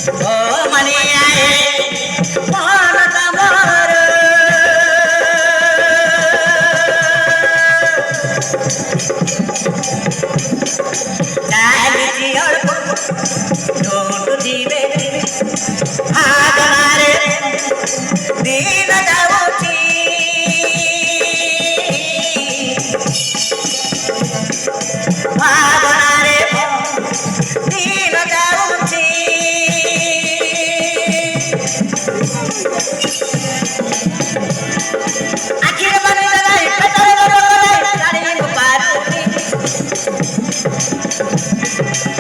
ओ मनिया मन तमर चालीसी अल्प ढोट दिवे आगनारे दिन जाऊची आगनारे दिन जाऊची आखिर बनी लगाई पेटरे लगाई गाड़ी पारुनी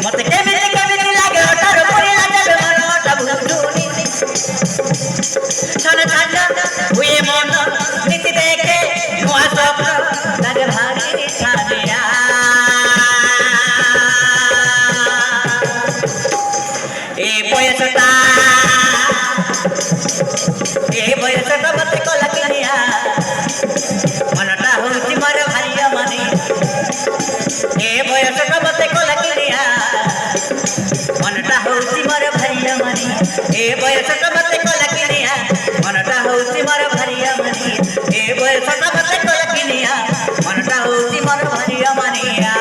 मत केमिति लागे अटर पड़ी लागे मन अटा भुटुनी छन छन हुए मन नीति देखे नुआ स्वप्न लागे भारी छानिया ए बयसटा मते कला किनिया मनटा होउची मोर भारिया मनी ए बयसटा मते कला किनिया मनटा होउची मोर भारिया मनी ए बयसटा मते कला किनिया मनटा होउची मोर भारिया मनी ए बयसटा मते कला किनिया मनटा होउची मोर भारिया मनिया